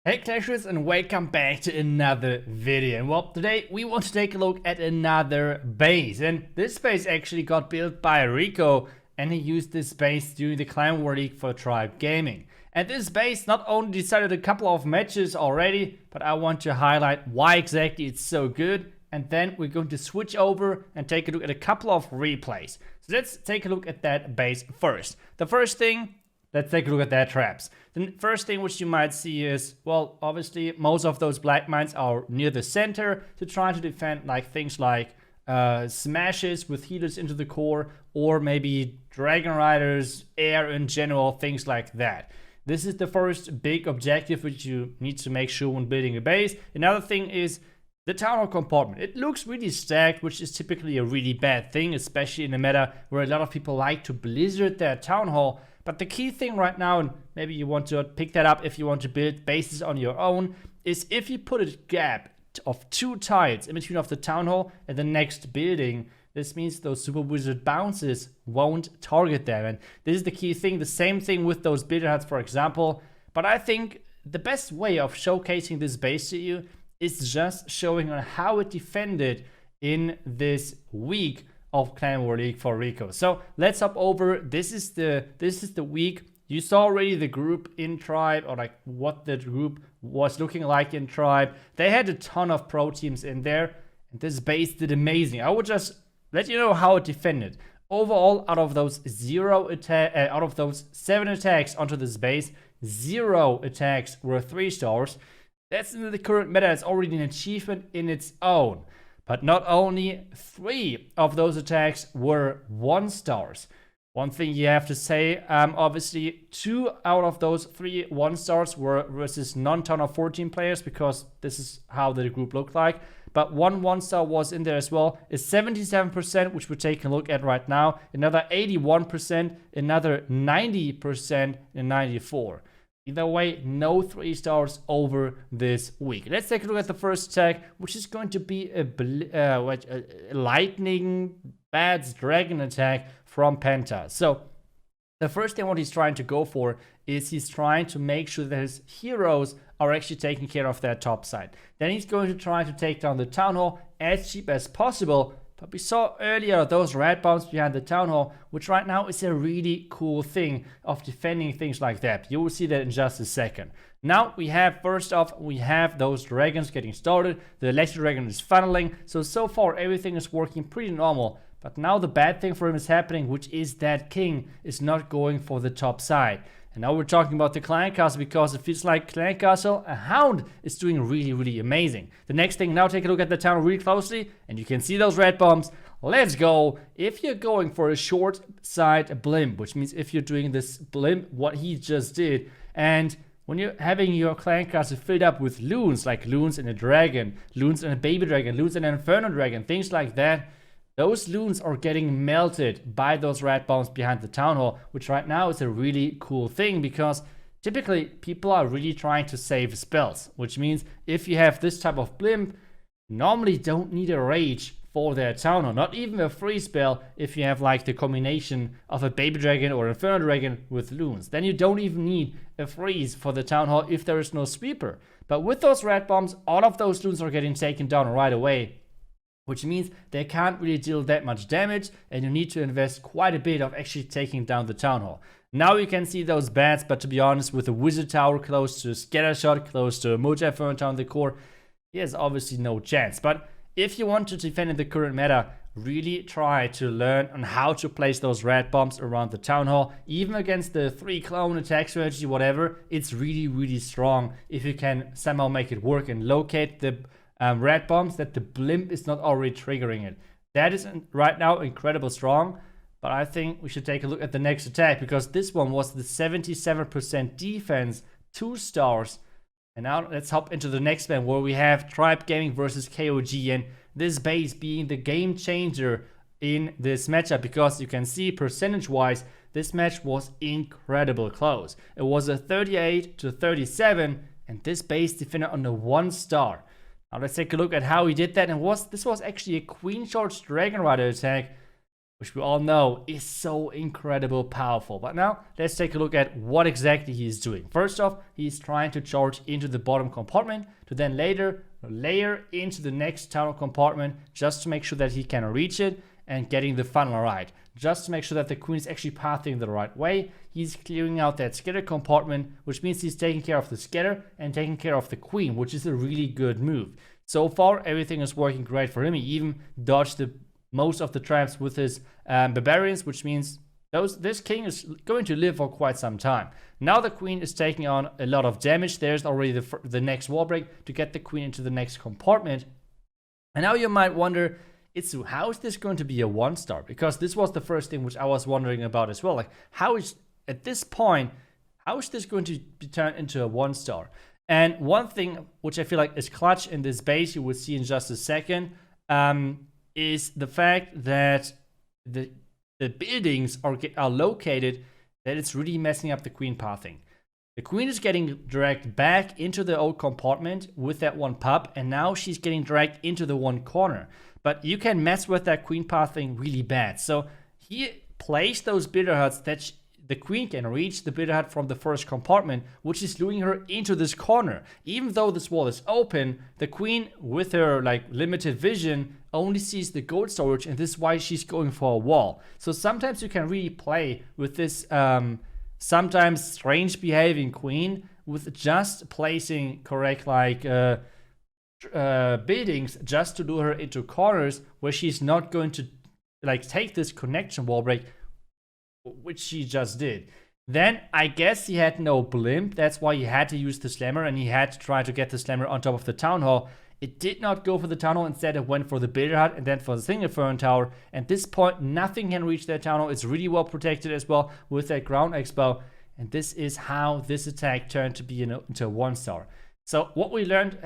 Hey Clashers, and welcome back to another video. And well, today we want to take a look at another base. And this base actually got built by Rico, and he used this base during the Clan War League for Tribe Gaming. And this base not only decided a couple of matches already, but I want to highlight why exactly it's so good. And then we're going to switch over and take a look at a couple of replays. So let's take a look at that base first. The first thing, let's take a look at their traps. The first thing which you might see is, well, obviously most of those black mines are near the center to try to defend like things like smashes with healers into the core, or maybe Dragonriders, air in general, things like that. This is the first big objective which you need to make sure when building a base. Another thing is the town hall compartment. It looks really stacked, which is typically a really bad thing, especially in a meta where a lot of people like to blizzard their town hall. But the key thing right now, and maybe you want to pick that up if you want to build bases on your own, is if you put a gap of 2 tiles in between of the town hall and the next building, this means those super wizard bounces won't target them. And this is the key thing. The same thing with those builder huts, for example. But I think the best way of showcasing this base to you is just showing on how it defended in this week of Clan War League for Rico. So let's hop over. This is the week. You saw already the group in Tribe, or like what the group was looking like in Tribe. They had a ton of pro teams in there, and this base did amazing. I would just let you know how it defended. Overall, out of those 7 attacks onto this base, 0 attacks were 3 stars. That's in the current meta. It's already an achievement in its own. But not only 3 of those attacks were 1 stars. One thing you have to say, obviously 2 out of those 3 1 stars were versus non-town of 14 players, because this is how the group looked like. But 1 star was in there as well. It's 77%, which we're taking a look at right now. Another 81%, another 90%, and 94%. Either way, no 3 stars over this week. Let's take a look at the first attack, which is going to be a lightning bats dragon attack from Penta. So the first thing what he's trying to go for is he's trying to make sure that his heroes are actually taking care of their top side. Then he's going to try to take down the town hall as cheap as possible. But we saw earlier those red bombs behind the town hall, which right now is a really cool thing of defending things like that. You will see that in just a second. Now we have, first off, we have those dragons getting started. The electric dragon is funneling. So far everything is working pretty normal. But now the bad thing for him is happening, which is that king is not going for the top side. And now we're talking about the clan castle, because it feels like clan castle, a hound is doing really amazing. The next thing, now take a look at the town really closely, and you can see those red bombs. Let's go. If you're going for a short side blimp, which means if you're doing this blimp, what he just did, and when you're having your clan castle filled up with loons, like loons and a dragon, loons and a baby dragon, loons and an inferno dragon, things like that, those loons are getting melted by those red bombs behind the town hall, which right now is a really cool thing, because typically people are really trying to save spells, which means if you have this type of blimp, normally don't need a rage for their town hall, not even a free spell if you have like the combination of a baby dragon or inferno dragon with loons. Then you don't even need a freeze for the town hall if there is no sweeper. But with those red bombs, all of those loons are getting taken down right away, which means they can't really deal that much damage, and you need to invest quite a bit of actually taking down the town hall. Now you can see those bats, but to be honest, with a wizard tower close to a scatter shot, close to a multi-inferno tower in the core, he has obviously no chance. But if you want to defend in the current meta, really try to learn on how to place those red bombs around the town hall. Even against the 3 clone attack strategy, whatever, it's really strong if you can somehow make it work and locate the red bombs that the blimp is not already triggering it. That is right now incredible strong, but I think we should take a look at the next attack, because this one was the 77% defense, 2 stars. And now let's hop into the next one, where we have Tribe Gaming versus KOG, and this base being the game changer in this matchup, because you can see percentage wise this match was incredible close. It was a 38-37, and this base defended on the 1 star. Now let's take a look at how he did that, and this was actually a Queen Charge Dragonrider attack. which we all know is so incredible powerful. But now let's take a look at what exactly he is doing. First off, he's trying to charge into the bottom compartment to then later layer into the next tunnel compartment just to make sure that he can reach it and getting the funnel right. Just to make sure that the queen is actually pathing the right way. He's clearing out that scatter compartment, which means he's taking care of the scatter and taking care of the queen, which is a really good move. So far, everything is working great for him. He even dodged most of the traps with his barbarians, which means this king is going to live for quite some time. Now the queen is taking on a lot of damage. There's already the next wall break to get the queen into the next compartment. And now you might wonder, Itsu, how is this going to be a 1-star? Because this was the first thing which I was wondering about as well. Like, how is, at this point, how is this going to be turned into a 1-star? And one thing which I feel like is clutch in this base, you will see in just a second, is the fact that the buildings are located that it's really messing up the queen pathing. The queen is getting dragged back into the old compartment with that one pup, and now she's getting dragged into the one corner. But you can mess with that queen pathing really bad. So he placed those builder huts that the queen can reach the builder hut from the first compartment, which is luring her into this corner. Even though this wall is open, the queen, with her like limited vision, only sees the gold storage, and this is why she's going for a wall. So sometimes you can really play with this sometimes strange behaving queen with just placing correct like buildings just to lure her into corners where she's not going to like take this connection wall break, which she just did. Then I guess he had no blimp. That's why he had to use the slammer, and he had to try to get the slammer on top of the town hall. It did not go for the tunnel. Instead, it went for the builder hut and then for the single fern tower. At this point, nothing can reach that tunnel. It's really well protected as well with that ground expo. And this is how this attack turned to be into a 1-star. So what we learned,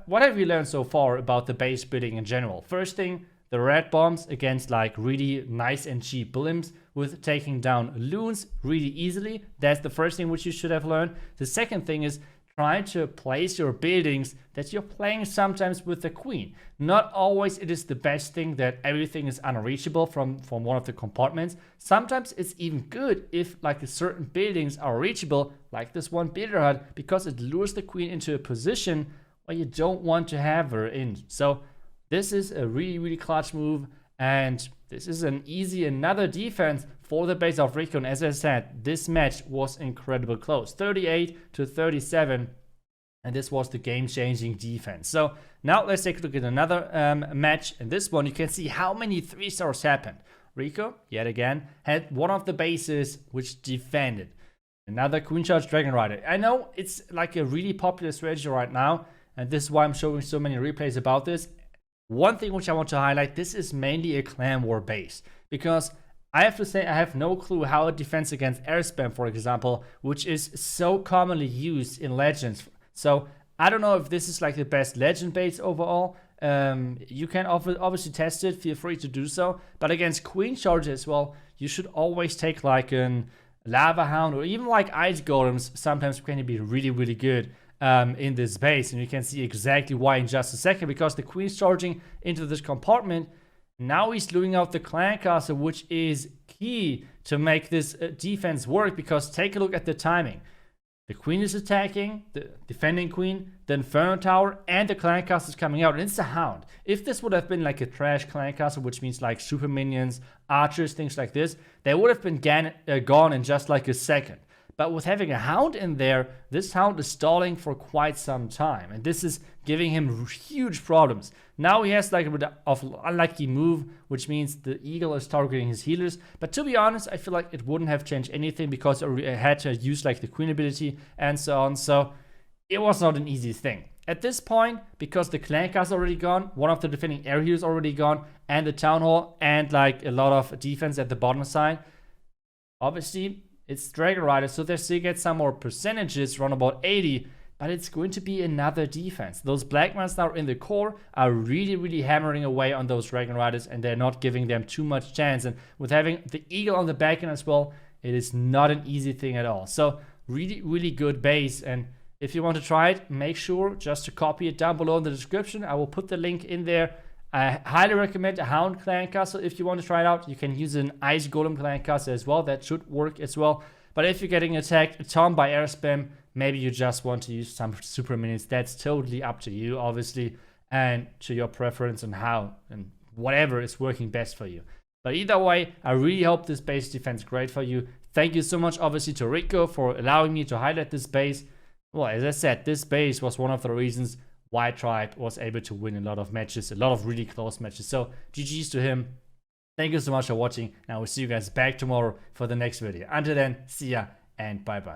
what have we learned so far about the base building in general? First thing, the red bombs against like really nice and cheap blimps with taking down loons really easily. That's the first thing which you should have learned. The second thing is try to place your buildings that you're playing sometimes with the queen. Not always it is the best thing that everything is unreachable from one of the compartments. Sometimes it's even good if like certain buildings are reachable, like this one builder hut, because it lures the queen into a position where you don't want to have her in. So this is a really, really clutch move, and this is an easy another defense for the base of Rico. And as I said, this match was incredibly close, 38-37, and this was the game-changing defense. So now let's take a look at another match. In this one, you can see how many 3-stars happened. Rico, yet again, had one of the bases which defended. Another Queen Charge Dragonrider. I know it's like a really popular strategy right now, and this is why I'm showing so many replays about this. One thing which I want to highlight, this is mainly a clan war base, because I have to say I have no clue how it defends against air spam, for example, which is so commonly used in Legends. So I don't know if this is like the best Legend base overall. You can obviously test it, feel free to do so. But against Queen Charge as well, you should always take like an Lava Hound or even like Ice Golems. Sometimes can be really, really good in this base, and you can see exactly why in just a second, because the queen's charging into this compartment. Now he's luring out the clan castle, which is key to make this defense work, because take a look at the timing. The queen is attacking, the defending queen, the Inferno Tower, and the clan castle is coming out, and it's a hound. If this would have been like a trash clan castle, which means like super minions, archers, things like this, they would have been gone in just like a second. But with having a hound in there, this hound is stalling for quite some time, and this is giving him huge problems. Now he has like a bit of unlucky move, which means the eagle is targeting his healers. But to be honest, I feel like it wouldn't have changed anything, because it had to use like the queen ability and so on. So it was not an easy thing. At this point, because the clan castle already gone, one of the defending air healers already gone, and the town hall, and like a lot of defense at the bottom side, obviously it's Dragonrider, so they still get some more percentages, around about 80, but it's going to be another defense. Those black ones now in the core are really, really hammering away on those Dragonriders, and they're not giving them too much chance. And with having the eagle on the back end as well, it is not an easy thing at all. So really, really good base. And if you want to try it, make sure just to copy it down below in the description. I will put the link in there. I highly recommend a Hound Clan Castle if you want to try it out. You can use an Ice Golem Clan Castle as well. That should work as well. But if you're getting attacked a ton by air spam, maybe you just want to use some super minis. That's totally up to you, obviously, and to your preference and how and whatever is working best for you. But either way, I really hope this base defense is great for you. Thank you so much, obviously, to Rico for allowing me to highlight this base. Well, as I said, this base was one of the reasons why Tribe was able to win a lot of matches, a lot of really close matches. So GG's to him. Thank you so much for watching, and I will see you guys back tomorrow for the next video. Until then, see ya and bye bye.